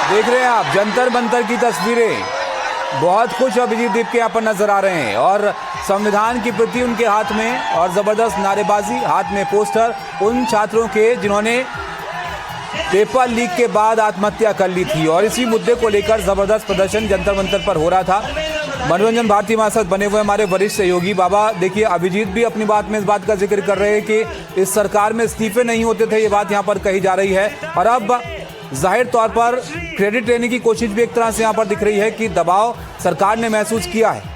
देख रहे हैं आप जंतर मंतर की तस्वीरें। बहुत खुश अभिजीत दीप के यहाँ पर नजर आ रहे हैं और संविधान की प्रति उनके हाथ में और जबरदस्त नारेबाजी, हाथ में पोस्टर उन छात्रों के जिन्होंने पेपर लीक के बाद आत्महत्या कर ली थी। और इसी मुद्दे को लेकर जबरदस्त प्रदर्शन जंतर मंतर पर हो रहा था। मनोरंजन भारती हमारे साथ बने हुए हमारे वरिष्ठ सहयोगी। बाबा देखिए, अभिजीत भी अपनी बात में इस बात का जिक्र कर रहे हैं कि इस सरकार में इस्तीफे नहीं होते थे, ये बात यहाँ पर कही जा रही है। और अब जाहिर तौर पर क्रेडिट लेने की कोशिश भी एक तरह से यहाँ पर दिख रही है कि दबाव सरकार ने महसूस किया है।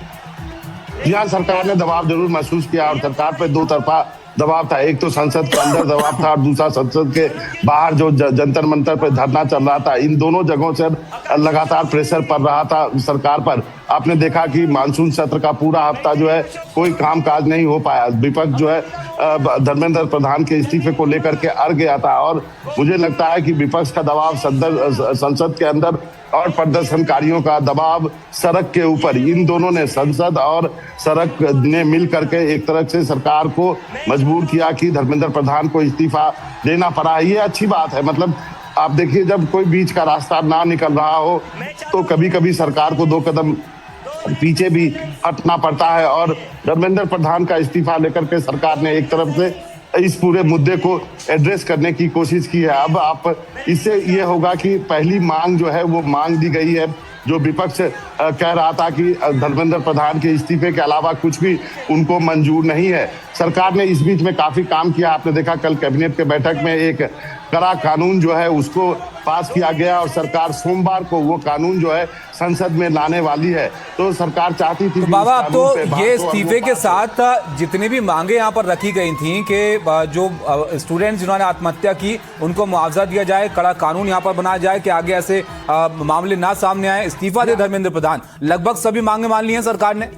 जी हाँ, सरकार ने दबाव जरूर महसूस किया और सरकार पे दो तरफा दबाव था। एक तो संसद के अंदर दबाव था और दूसरा संसद के बाहर जो जंतर मंतर पे धरना चल रहा था। इन दोनों जगहों से लगातार प्रेशर पड़ रहा था सरकार पर। आपने देखा कि मानसून सत्र का पूरा हफ्ता जो है कोई कामकाज नहीं हो पाया। विपक्ष जो है धर्मेंद्र प्रधान के इस्तीफे को लेकर के अड़ गया था और मुझे लगता है कि विपक्ष का दबाव संसद के अंदर और प्रदर्शनकारियों का दबाव सड़क के ऊपर, इन दोनों ने, संसद और सड़क ने मिल करके एक तरह से सरकार को मजबूर किया कि धर्मेंद्र प्रधान को इस्तीफा देना पड़ा। ये अच्छी बात है। मतलब आप देखिए, जब कोई बीच का रास्ता ना निकल रहा हो तो कभी कभी सरकार को दो कदम पीछे भी हटना पड़ता है और धर्मेंद्र प्रधान का इस्तीफा लेकर के सरकार ने एक तरफ से इस पूरे मुद्दे को एड्रेस करने की कोशिश की है। अब आप इससे ये होगा कि पहली मांग जो है वो मांग दी गई है। जो विपक्ष कह रहा था कि धर्मेंद्र प्रधान के इस्तीफे के अलावा कुछ भी उनको मंजूर नहीं है। सरकार ने इस बीच में काफी काम किया। आपने देखा कल कैबिनेट के बैठक में एक कड़ा कानून जो है उसको पास किया गया और सरकार सोमवार को वो कानून जो है संसद में लाने वाली है। तो सरकार चाहती थी। तो बाबा, अब तो ये इस्तीफे के साथ जितनी भी मांगे यहाँ पर रखी गई थी कि जो स्टूडेंट्स जिन्होंने आत्महत्या की उनको मुआवजा दिया जाए, कड़ा कानून यहाँ पर बनाया जाए कि आगे ऐसे मामले ना सामने आए, इस्तीफा दे धर्मेंद्र प्रधान, लगभग सभी मांगे मान ली हैं सरकार ने।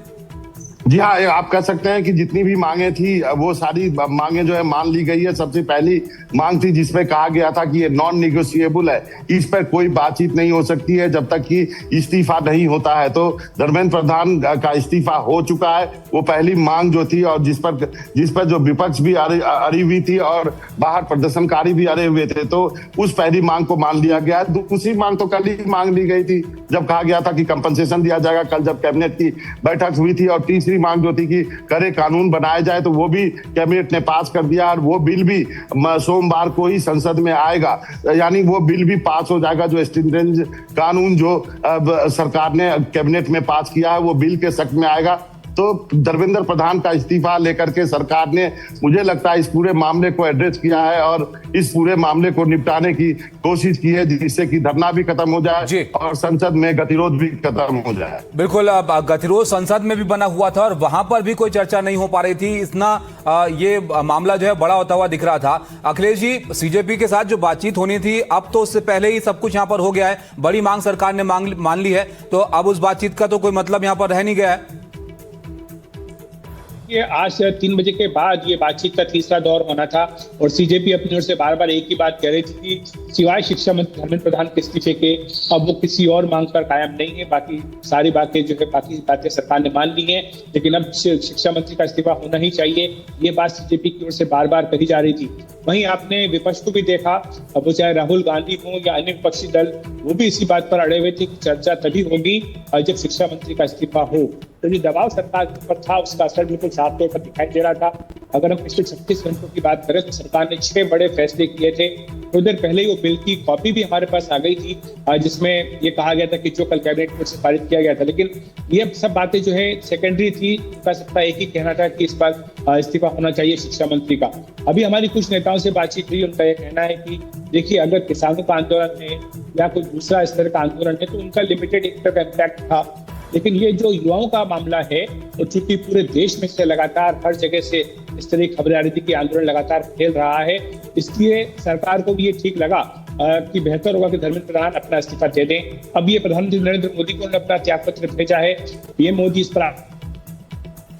जी हाँ, आप कह सकते हैं कि जितनी भी मांगे थी वो सारी मांगे जो है मान ली गई है। सबसे पहली मांग थी जिसमें कहा गया था कि ये नॉन निगोशिएबल है, इस पर कोई बातचीत नहीं हो सकती है जब तक कि इस्तीफा नहीं होता है। तो धर्मेंद्र प्रधान का इस्तीफा हो चुका है, वो पहली मांग जो थी और जिस पर जो विपक्ष भी अड़ी हुई थी और बाहर प्रदर्शनकारी भी अड़े हुए थे, तो उस पहली मांग को मान लिया गया। दूसरी मांग तो कल ही मांग ली गई थी जब कहा गया था कि कंपनसेशन दिया जाएगा, कल जब कैबिनेट की बैठक हुई थी। और तीसरी मांग जो थी कि कड़े कानून बनाया जाए, तो वो भी कैबिनेट ने पास कर दिया और वो बिल भी सोमवार को ही संसद में आएगा। यानी वो बिल भी पास हो जाएगा। जो स्टिमुलेंस कानून जो सरकार ने कैबिनेट में पास किया है वो बिल के शक्ल में आएगा। तो धर्मेंद्र प्रधान का इस्तीफा लेकर के सरकार ने, मुझे लगता है, इस पूरे मामले को एड्रेस किया है और इस पूरे मामले को निपटाने की कोशिश की है जिससे कि धरना भी खत्म हो जाए और संसद में गतिरोध भी खत्म हो जाए। बिल्कुल, गतिरोध संसद में भी बना हुआ था और वहां पर भी कोई चर्चा नहीं हो पा रही थी। इतना ये मामला जो है बड़ा होता हुआ दिख रहा था। अखिलेश जी, सीजेपी के साथ जो बातचीत होनी थी, अब तो उससे पहले ही सब कुछ यहाँ पर हो गया है। बड़ी मांग सरकार ने मान ली है, तो अब उस बातचीत का तो कोई मतलब यहाँ पर रह नहीं गया है। आज 3 बजे के बाद ये बातचीत का तीसरा दौर होना था और सीजेपी अपनी ओर से बार बार एक ही बात कह रही थी कि सिवाय शिक्षा मंत्री धर्मेंद्र प्रधान के इस्तीफे के अब वो किसी और मांग पर कायम नहीं है। बाकी सारी बातें जो है, बाकी बातें सरकार ने मान ली हैं, लेकिन अब शिक्षा मंत्री का इस्तीफा होना ही चाहिए, ये बात सीजेपी की ओर से बार बार कही जा रही थी। वहीं आपने विपक्ष को भी देखा, अब वो चाहे राहुल गांधी हो या अन्य विपक्षी दल, वो भी इसी बात पर अड़े हुए थे कि चर्चा तभी होगी जब शिक्षा मंत्री का इस्तीफा हो। तो जो दबाव सरकार पर था उसका असर बिल्कुल साफ तौर पर दिखाई दे रहा था। अगर हम पिछले 36 घंटों की बात करें तो सरकार ने 6 बड़े फैसले किए थे। थोड़ी देर पहले ही वो बिल की कॉपी भी हमारे पास आ गई थी जिसमें ये कहा गया था कि जो कल कैबिनेट में से पारित किया गया था, लेकिन ये सब बातें जो है सेकेंडरी थी। का सबका एक ही कहना था कि इस पर इस्तीफा होना चाहिए शिक्षा मंत्री का। अभी हमारी कुछ नेताओं से बातचीत हुई, उनका यह कहना है कि देखिए, अगर किसानों का आंदोलन है या कोई दूसरा इस तरह का आंदोलन है तो उनका लिमिटेड एक तरह का इम्पैक्ट था, लेकिन ये जो युवाओं का मामला है तो चूंकि पूरे देश में से लगातार हर जगह से इस तरह की खबरें आ रही थी कि आंदोलन लगातार फैल रहा है, इसलिए सरकार को भी ये ठीक लगा कि बेहतर होगा कि धर्मेंद्र प्रधान अपना इस्तीफा दे दें। अब ये प्रधानमंत्री नरेंद्र मोदी को अपना त्यागपत्र भेजा है, पीएम मोदी इस पर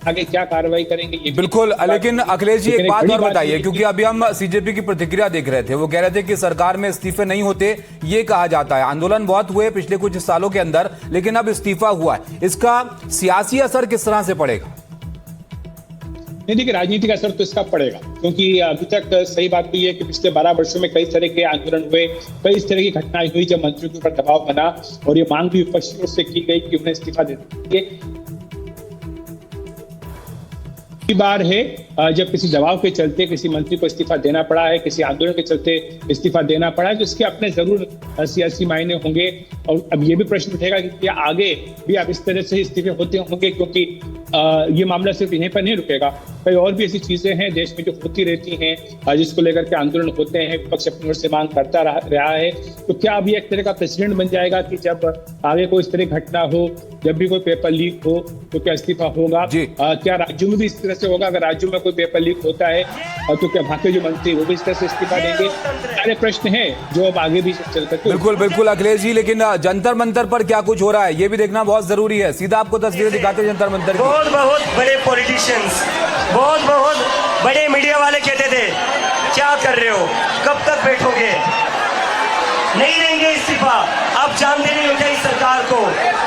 आगे क्या कार्रवाई करेंगे ये बिल्कुल। लेकिन अखिलेश जी, एक बात और बताइए, क्योंकि अभी हम सीजेपी की प्रतिक्रिया देख रहे थे, वो कह रहे थे कि सरकार में इस्तीफे नहीं होते, ये कहा जाता है। आंदोलन बहुत हुए पिछले कुछ सालों के अंदर, लेकिन अब इस्तीफा हुआ है, इसका सियासी असर किस तरह से पड़ेगा? नहीं, देखिए राजनीतिक असर तो इसका पड़ेगा, क्योंकि अभी तक सही बात तो ये है कि पिछले 12 वर्षों में कई तरह के आंदोलन हुए, कई इस तरह की घटनाएं हुई जब मंत्रियों के ऊपर दबाव बना और ये मांग भी विपक्षी ओर से की गई कि उन्हें इस्तीफा देने की बार है जब किसी दबाव के चलते किसी मंत्री को इस्तीफा देना पड़ा है, किसी आंदोलन के चलते इस्तीफा देना पड़ा है, तो इसके अपने जरूर सियासी मायने होंगे। और अब ये भी प्रश्न उठेगा कि क्या आगे भी अब इस तरह से इस्तीफे होते होंगे, क्योंकि ये मामला सिर्फ यहीं पर नहीं रुकेगा, कई और भी ऐसी चीजें हैं देश में जो होती रहती हैं जिसको लेकर के आंदोलन होते हैं, विपक्ष अपनी ओर से मांग करता रहा है। तो क्या अभी एक तरह का प्रेसिडेंट बन जाएगा कि जब आगे कोई इस तरह की घटना हो, जब भी कोई पेपर लीक हो, तो क्या इस्तीफा होगा? क्या राज्यों में भी इस तरह से होगा? अगर राज्यों में कोई पेपर लीक होता है तो क्या वहां के जो मंत्री वो भी इस तरह से इस्तीफा देंगे? सारे प्रश्न हैं जो अब आगे भी चल सकते। बिल्कुल बिल्कुल अखिलेश जी, लेकिन जंतर मंतर पर क्या कुछ हो रहा है ये भी देखना बहुत जरूरी है। सीधा आपको तस्वीरें दिखाते हैं जंतर मंतर की। बहुत बड़े पॉलिटिशियंस, बहुत बड़े मीडिया वाले कहते थे क्या कर रहे हो, कब तक बैठोगे, नहीं देंगे इस्तीफा, अब जान देनी हो जाए सरकार को।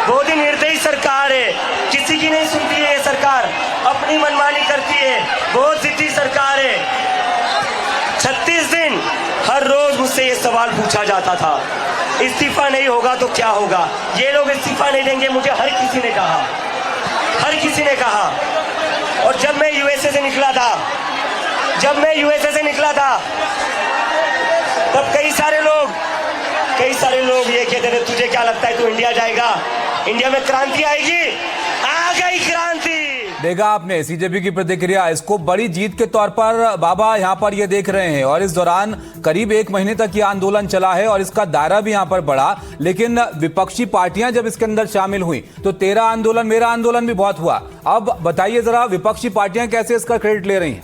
बहुत ही निर्दयी सरकार है, किसी की नहीं सुनती है ये सरकार, अपनी मनमानी करती है, बहुत जिद्दी सरकार है। 36 दिन हर रोज मुझसे ये सवाल पूछा जाता था, इस्तीफा नहीं होगा तो क्या होगा, ये लोग इस्तीफा नहीं देंगे, मुझे हर किसी ने कहा। और जब मैं यूएसए से निकला था तब कई सारे लोग ये कहते थे तुझे क्या लगता है तू इंडिया जाएगा, इंडिया में क्रांति आएगी, आ गई क्रांति। देखा आपने सीजेपी की प्रतिक्रिया, इसको बड़ी जीत के तौर पर बाबा यहाँ पर ये देख रहे हैं। और इस दौरान करीब 1 महीने तक ये आंदोलन चला है और इसका दायरा भी यहाँ पर बढ़ा, लेकिन विपक्षी पार्टियां जब इसके अंदर शामिल हुई तो तेरा आंदोलन मेरा आंदोलन भी बहुत हुआ। अब बताइए जरा विपक्षी पार्टियां कैसे इसका क्रेडिट ले रही हैं?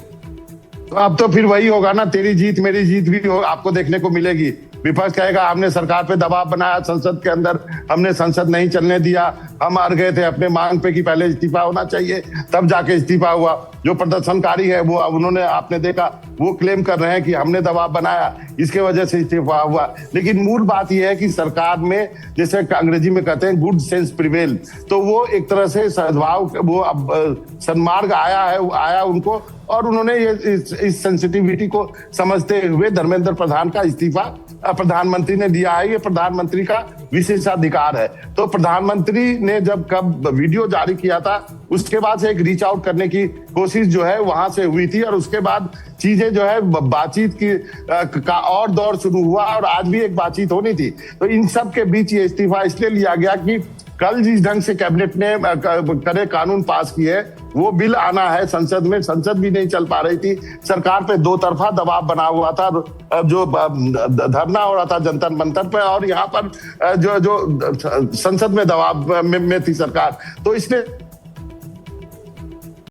तो अब तो फिर वही होगा ना, तेरी जीत मेरी जीत भी आपको देखने को मिलेगी। विपक्ष कहेगा हमने सरकार पे दबाव बनाया, संसद के अंदर हमने संसद नहीं चलने दिया, हम हार गए थे अपने मांग पे कि पहले इस्तीफा होना चाहिए, तब जाके इस्तीफा हुआ। जो प्रदर्शनकारी है वो उन्होंने आपने देखा वो क्लेम कर रहे हैं कि हमने दबाव बनाया, इसके वजह से इस्तीफा हुआ। लेकिन मूल बात यह है कि सरकार में जैसे अंग्रेजी में कहते हैं गुड सेंस प्रिवेल, तो वो एक तरह से सद्भाव वो अब सन्मार्ग आया उनको, और उन्होंने ये इस सेंसिटिविटी को समझते हुए धर्मेंद्र प्रधान का इस्तीफा प्रधानमंत्री ने दिया है। ये प्रधानमंत्री का विशेषाधिकार है। तो प्रधानमंत्री ने कब वीडियो जारी किया था उसके बाद से एक रीच आउट करने की कोशिश जो है वहां से हुई थी, और उसके बाद चीजें जो है बातचीत का और दौर शुरू हुआ, और आज भी एक बातचीत होनी थी। तो इन सब के बीच ये इस्तीफा इसलिए लिया गया कि कल जिस ढंग से कैबिनेट ने करे कानून पास किए वो बिल आना है संसद में, संसद भी नहीं चल पा रही थी, सरकार पे 2 तरफा दबाव बना हुआ था, जो धरना हो रहा था जंतर मंतर पे, और यहाँ पर जो संसद में दबाव में थी सरकार। तो इसने